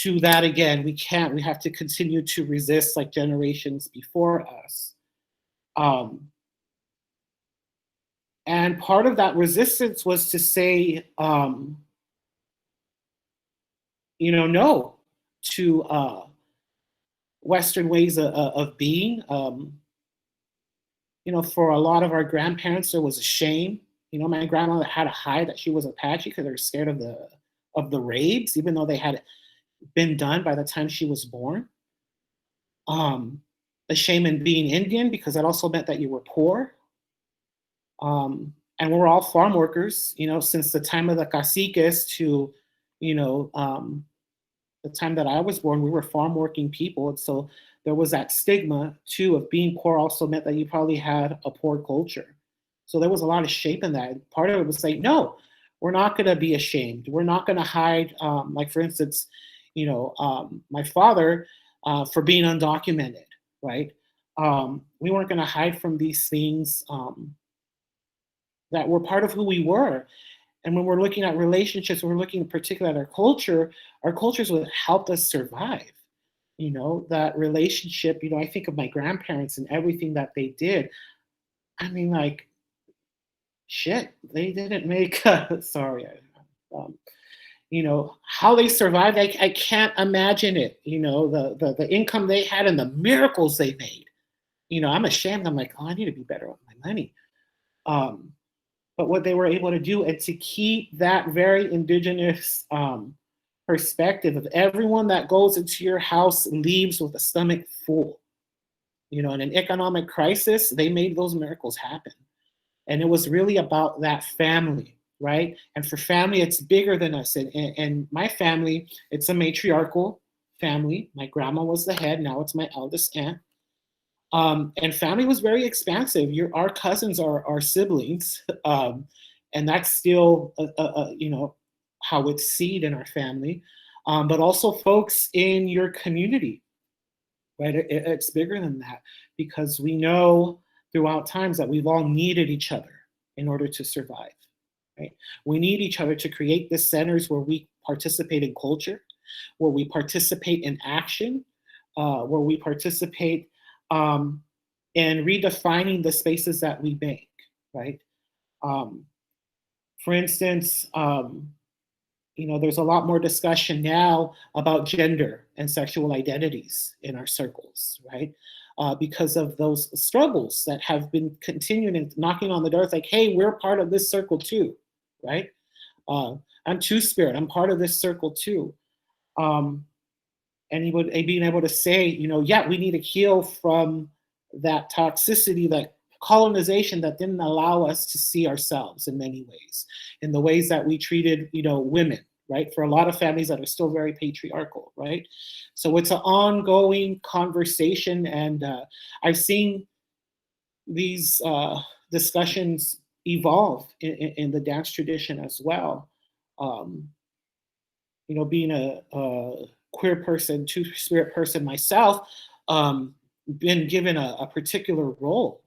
C: to that again. We can't. We have to continue to resist like generations before us. And part of that resistance was to say, no to Western ways of being. For a lot of our grandparents, there was a shame. My grandmother had to hide that she was Apache because they were scared of the raids, even though they had been done by the time she was born. The shame in being Indian, because that also meant that you were poor. And we're all farm workers, since the time of the caciques to, the time that I was born, we were farm working people. And so there was that stigma too of being poor also meant that you probably had a poor culture. So there was a lot of shame in that. Part of it was like, no, we're not going to be ashamed. We're not going to hide. Like for instance, my father, for being undocumented, right? We weren't going to hide from these things that were part of who we were. And when we're looking at relationships, we're looking particularly at our cultures would help us survive. That relationship, I think of my grandparents and everything that they did. I mean, like, shit, they didn't make, sorry, how they survived, I can't imagine it. The income they had and the miracles they made. I'm ashamed. I'm like, oh, I need to be better with my money. But what they were able to do and to keep that very indigenous perspective of everyone that goes into your house leaves with a stomach full. You know, in an economic crisis, they made those miracles happen. And it was really about that family, right? And for family, it's bigger than us. And my family, it's a matriarchal family. My grandma was the head. Now it's my eldest aunt. And family was very expansive. Our cousins are our siblings. And that's still, you know, how it's seen in our family. But also folks in your community, right? It's bigger than that, because we know throughout times that we've all needed each other in order to survive, right? We need each other to create the centers where we participate in culture, where we participate in action, where we participate in redefining the spaces that we make, right? For instance, you know, there's a lot more discussion now about gender and sexual identities in our circles, right? Because of those struggles that have been continuing and knocking on the door. It's like, hey, we're part of this circle too, right? I'm Two-Spirit, I'm part of this circle too. And being able to say, you know, yeah, we need to heal from that toxicity, that colonization that didn't allow us to see ourselves in many ways, in the ways that we treated, you know, women, right? For a lot of families that are still very patriarchal, right? So it's an ongoing conversation, and I've seen these discussions evolve in the dance tradition as well. You know, being a queer person, Two-Spirit person myself, been given a particular role.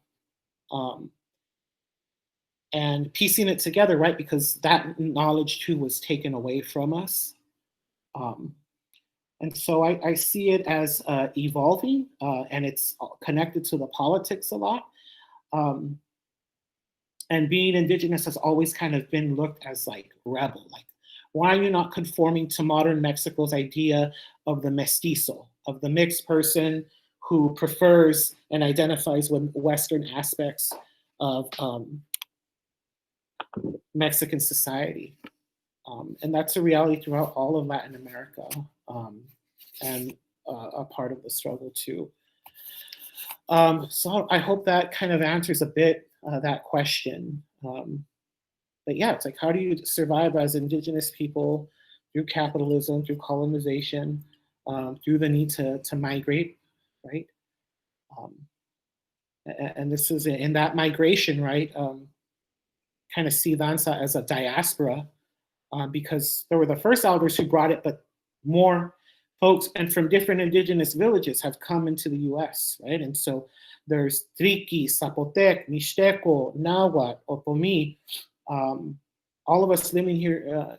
C: And piecing it together, right? Because that knowledge too was taken away from us. And so I see it as evolving, and it's connected to the politics a lot. And being Indigenous has always kind of been looked as like rebel, like, why are you not conforming to modern Mexico's idea of the mestizo, of the mixed person who prefers and identifies with Western aspects of Mexican society. And that's a reality throughout all of Latin America, and a part of the struggle too. So I hope that kind of answers a bit that question. But yeah, it's like, how do you survive as Indigenous people through capitalism, through colonization, through the need to migrate, right? And this is in that migration, right? Kind of see danza as a diaspora, because there were the first elders who brought it, but more folks and from different Indigenous villages have come into the US, right? And so there's Triqui, Zapotec, Mixteco, Nahuatl, Otomi, all of us living here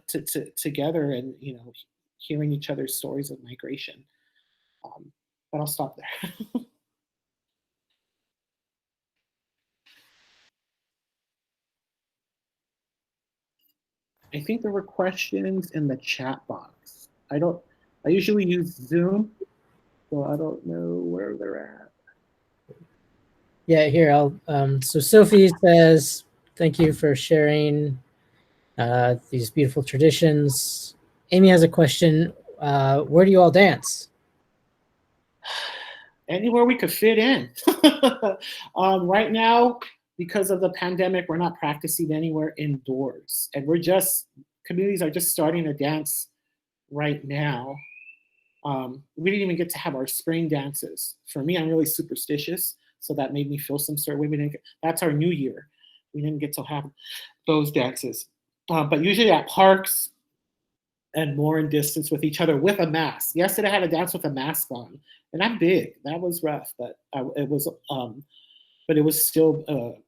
C: together and, you know, hearing each other's stories of migration. But I'll stop there. I think there were questions in the chat box. I usually use Zoom, so I don't know where they're at.
A: Yeah, here, so Sophie says, thank you for sharing these beautiful traditions. Amy has a question. Where do you all dance?
C: Anywhere we could fit in. Right now, because of the pandemic, we're not practicing anywhere indoors. And communities are just starting to dance right now. We didn't even get to have our spring dances. For me, I'm really superstitious, so that made me feel some sort of way. That's our new year. We didn't get to have those dances. But usually at parks and more in distance with each other with a mask. Yesterday I had a dance with a mask on, and I'm big. That was rough, but it was still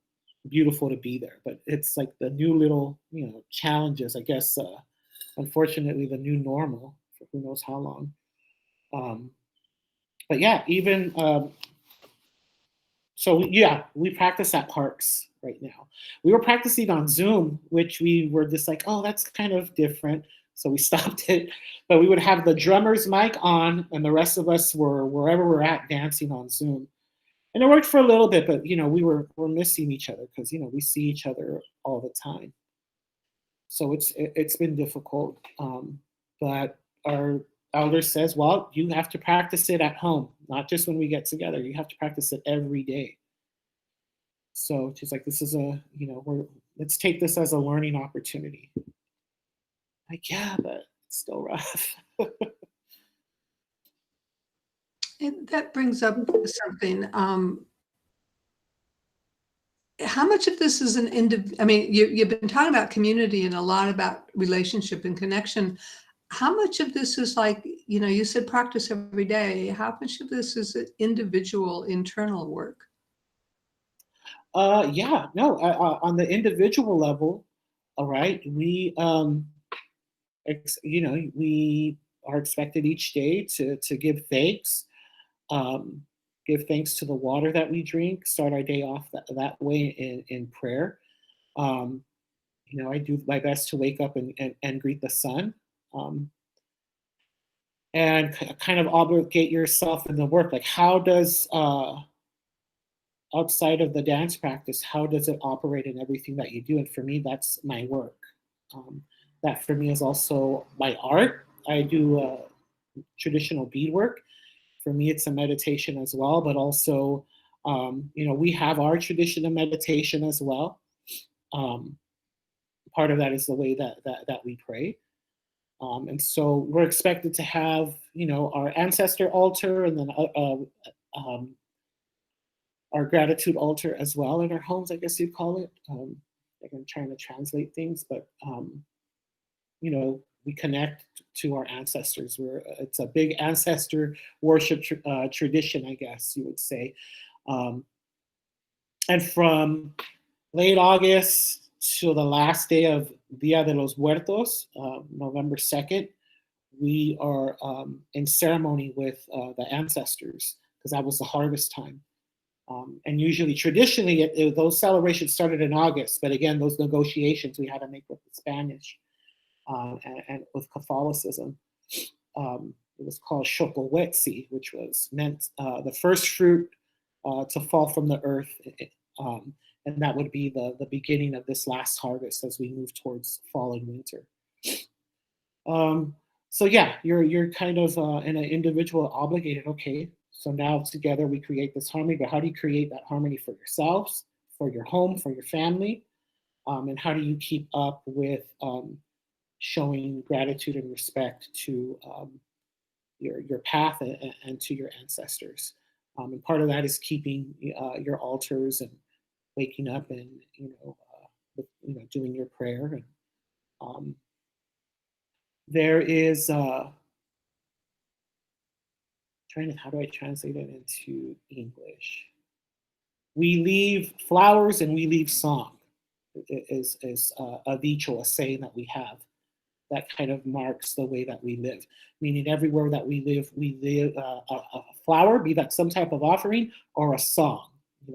C: beautiful to be there. But it's like the new little, you know, challenges, I guess. Unfortunately, the new normal for who knows how long. But yeah, even we practice at parks right now. We were practicing on Zoom, which we were just like, oh, that's kind of different. So we stopped it. But we would have the drummer's mic on, and the rest of us were wherever we're at dancing on Zoom. And it worked for a little bit, but you know, we're missing each other because, you know, we see each other all the time. So it's been difficult, but our elder says, well, you have to practice it at home, not just when we get together. You have to practice it every day. So she's like, this is let's take this as a learning opportunity. Like, yeah, but it's still rough.
B: And that brings up something. How much of this is I mean, you've been talking about community and a lot about relationship and connection. How much of this is like, you said practice every day. How much of this is individual internal work?
C: Yeah, no, on the individual level, all right, we we are expected each day to give thanks. Give thanks to the water that we drink, start our day off that way in prayer. I do my best to wake up and greet the sun, and kind of obligate yourself in the work. Like, how does, outside of the dance practice, how does it operate in everything that you do? And for me, that's my work. That for me is also my art. I do traditional beadwork. For me, it's a meditation as well, but also, we have our tradition of meditation as well. Part of that is the way that we pray. And so we're expected to have, our ancestor altar, and then our gratitude altar as well in our homes, I guess you'd call it. Like, I'm trying to translate things, but, we connect to our ancestors. It's a big ancestor worship tradition, I guess you would say. And from late August to the last day of Dia de los Muertos, November 2nd, we are in ceremony with the ancestors, because that was the harvest time. And usually, traditionally, those celebrations started in August, but again, those negotiations we had to make with the Spanish. And with Catholicism, it was called Xocohuetzi, which was meant the first fruit to fall from the earth, and that would be the beginning of this last harvest as we move towards fall and winter. So yeah, you're kind of in an individual obligated. Okay, so now together we create this harmony. But how do you create that harmony for yourselves, for your home, for your family, and how do you keep up with showing gratitude and respect to your path and to your ancestors? And part of that is keeping your altars and waking up and doing your prayer. And there is how do I translate it into English? We leave flowers and we leave song. Is a dicho, a saying that we have, that kind of marks the way that we live. Meaning, everywhere that we live a flower, be that some type of offering or a song.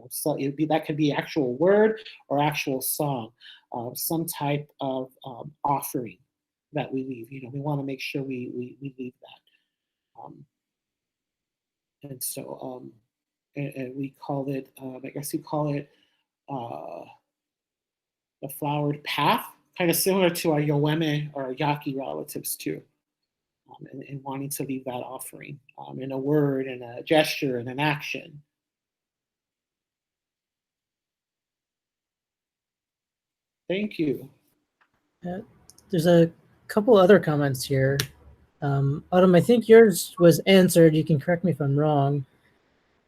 C: So that could be actual word or actual song, some type of offering that we leave. We want to make sure we leave that. And so, and we call it, I guess you call it the flowered path, kind of similar to our Yoeme or Yaqui relatives too, and wanting to leave that offering in a word and a gesture and an action. Thank you.
A: There's a couple other comments here. Autumn, I think yours was answered. You can correct me if I'm wrong.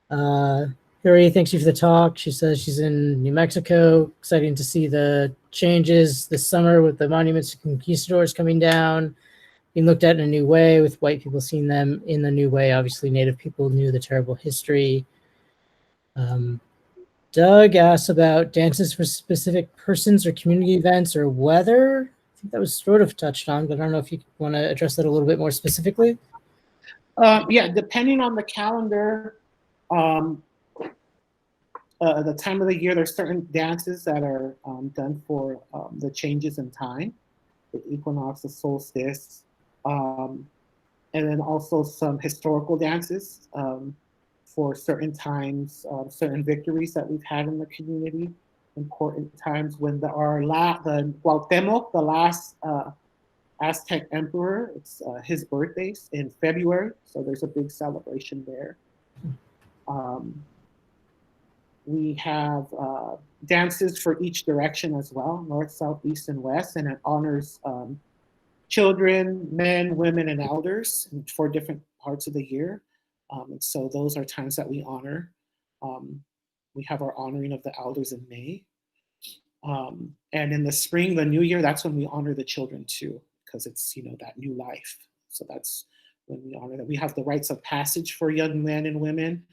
A: Hillary, thanks you for the talk. She says she's in New Mexico. Exciting to see the changes this summer with the monuments to conquistadors coming down, being looked at in a new way, with white people seeing them in the new way. Obviously, Native people knew the terrible history. Doug asked about dances for specific persons or community events or weather. I think that was sort of touched on, but I don't know if you want to address that a little bit more specifically.
C: Yeah, depending on the calendar, the time of the year, there's certain dances that are done for the changes in time, the equinox, the solstice, and then also some historical dances for certain times, certain victories that we've had in the community, important times when the Cuauhtemoc, the last Aztec emperor. It's his birthday in February, so there's a big celebration there. We have dances for each direction as well, north, south, east, and west, and it honors children, men, women, and elders for different parts of the year. And so those are times that we honor. We have our honoring of the elders in May. And in the spring, the new year, that's when we honor the children too, because it's, that new life. So that's when we honor that. We have the rites of passage for young men and women.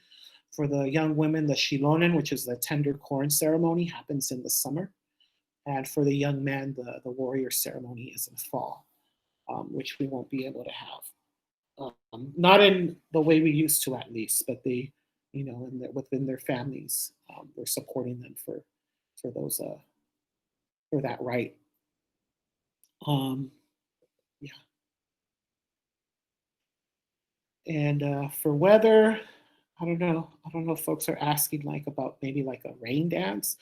C: For the young women, the Shilonen, which is the tender corn ceremony, happens in the summer. And for the young men, the warrior ceremony is in fall, which we won't be able to have. Not in the way we used to, at least, but they, within their families, we're supporting them for those for that right. Yeah. And for weather, I don't know if folks are asking about maybe a rain dance.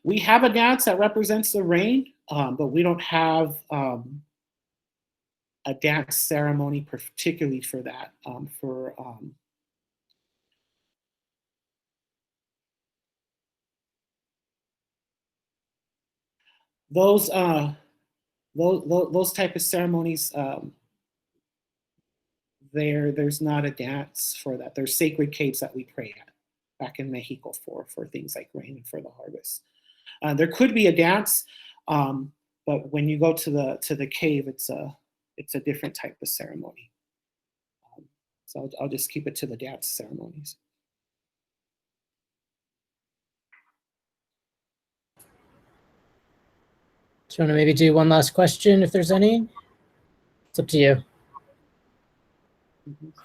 C: We have a dance that represents the rain, but we don't have a dance ceremony particularly for that. Those type of ceremonies, there's not a dance for that. There's sacred caves that we pray at back in Mexico for things like rain and for the harvest. There could be a dance, but when you go to the cave, it's a different type of ceremony. So I'll just keep it to the dance ceremonies.
A: Do you want to maybe do one last question if there's any? It's up to you.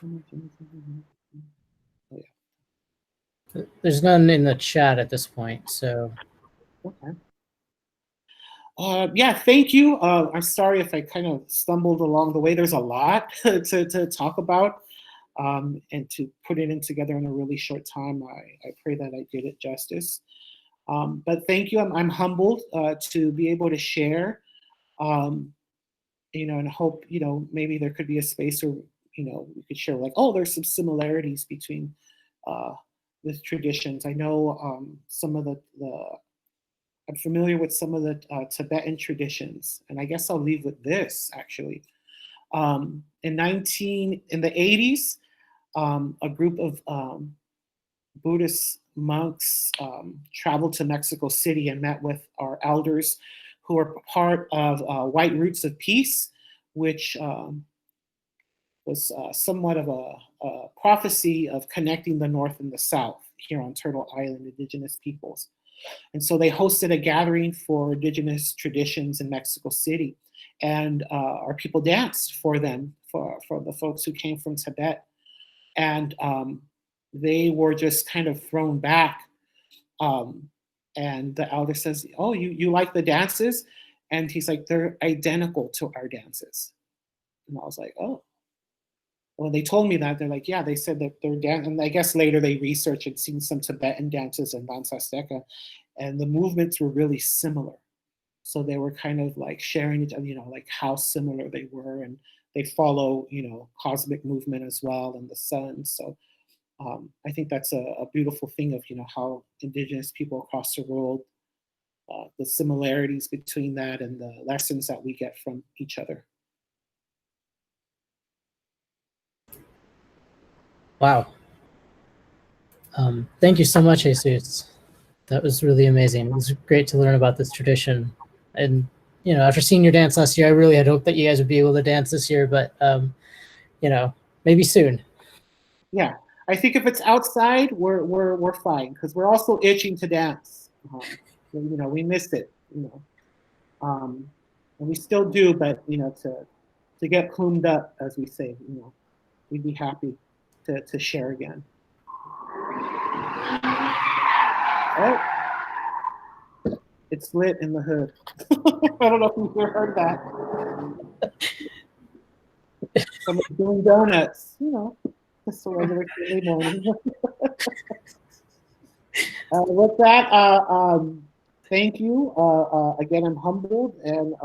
C: Oh, yeah.
A: There's none in the chat at this point, so.
C: Okay. Yeah, thank you. I'm sorry if I kind of stumbled along the way. There's a lot to talk about, and to put it in together in a really short time. I pray that I did it justice. But thank you. I'm humbled to be able to share, and hope, maybe there could be a space where, we could share there's some similarities between the traditions. I know some of I'm familiar with some of the Tibetan traditions, and I guess I'll leave with this actually. In the 80s, a group of Buddhist monks traveled to Mexico City and met with our elders who are part of White Roots of Peace, which was somewhat of a prophecy of connecting the North and the South here on Turtle Island, Indigenous peoples. And so they hosted a gathering for Indigenous traditions in Mexico City. And our people danced for them, for the folks who came from Tibet. And they were just kind of thrown back. And the elder says, "Oh, you like the dances?" And he's like, "They're identical to our dances." And I was like, "Oh." When they told me that, they're like, "Yeah," they said that they're dancing. And I guess later they researched and seen some Tibetan dances and Danza Azteca, and the movements were really similar. So they were kind of sharing each other, how similar they were, and they follow, cosmic movement as well and the sun. So I think that's a beautiful thing of, how Indigenous people across the world, the similarities between that and the lessons that we get from each other.
A: Wow. Thank you so much, Jesus. That was really amazing. It was great to learn about this tradition. And, after seeing your dance last year, I really had hoped that you guys would be able to dance this year, but, maybe soon.
C: Yeah, I think if it's outside, we're fine, because we're also itching to dance. We missed it, and we still do, but, to get plumed up, as we say, we'd be happy to share again. Oh, it's lit in the hood. I don't know if you've ever heard that. Someone's doing donuts, just a regular Sunday morning. With that, thank you. Again, I'm humbled, and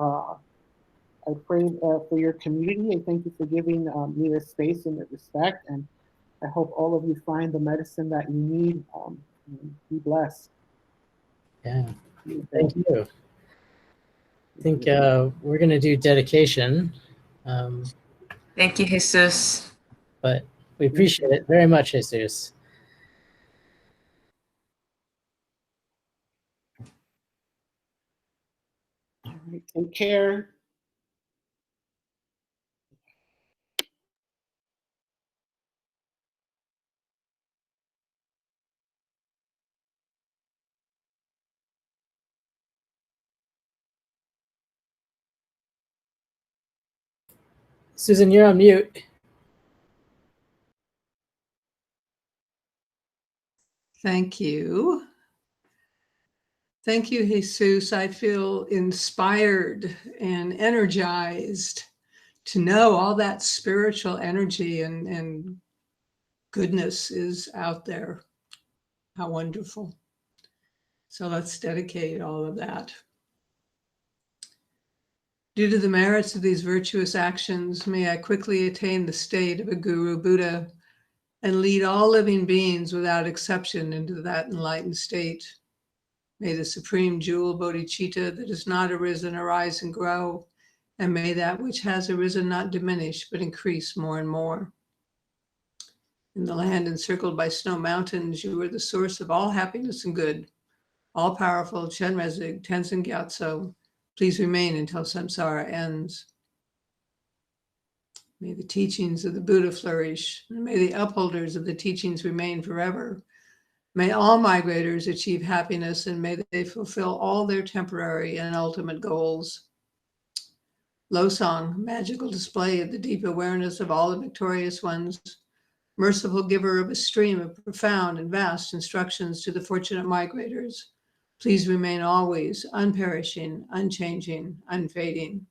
C: I pray for your community. I thank you for giving me this space and the respect. And I hope all of you find the medicine that you need. Be blessed.
A: Yeah, thank you. I think we're going to do dedication.
D: Thank you, Jesus.
A: But we appreciate it very much, Jesus.
C: All right, take care.
A: Susan, you're on mute.
B: Thank you. Thank you, Jesus. I feel inspired and energized to know all that spiritual energy and goodness is out there. How wonderful. So let's dedicate all of that. Due to the merits of these virtuous actions, may I quickly attain the state of a Guru Buddha and lead all living beings without exception into that enlightened state. May the supreme jewel bodhicitta that has not arisen arise and grow, and may that which has arisen not diminish but increase more and more. In the land encircled by snow mountains, you are the source of all happiness and good. All-powerful Chenrezig Tenzin Gyatso, please remain until samsara ends. May the teachings of the Buddha flourish, and may the upholders of the teachings remain forever. May all migrators achieve happiness, and may they fulfill all their temporary and ultimate goals. Losong, magical display of the deep awareness of all the victorious ones, merciful giver of a stream of profound and vast instructions to the fortunate migrators, please remain always unperishing, unchanging, unfading.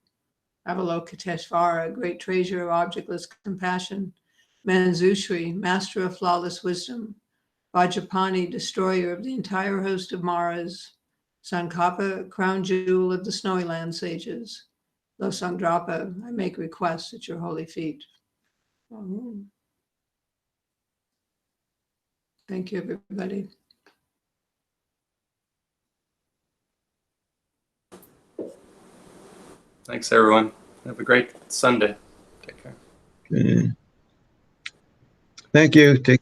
B: Avalokiteshvara, great treasure of objectless compassion, Manjushri, master of flawless wisdom, Vajrapani, destroyer of the entire host of Maras, Sankapa, crown jewel of the snowy land sages, Losangdrapa, I make requests at your holy feet. Amen. Thank you, everybody.
E: Thanks, everyone. Have a great Sunday. Take care.
F: Thank you. Take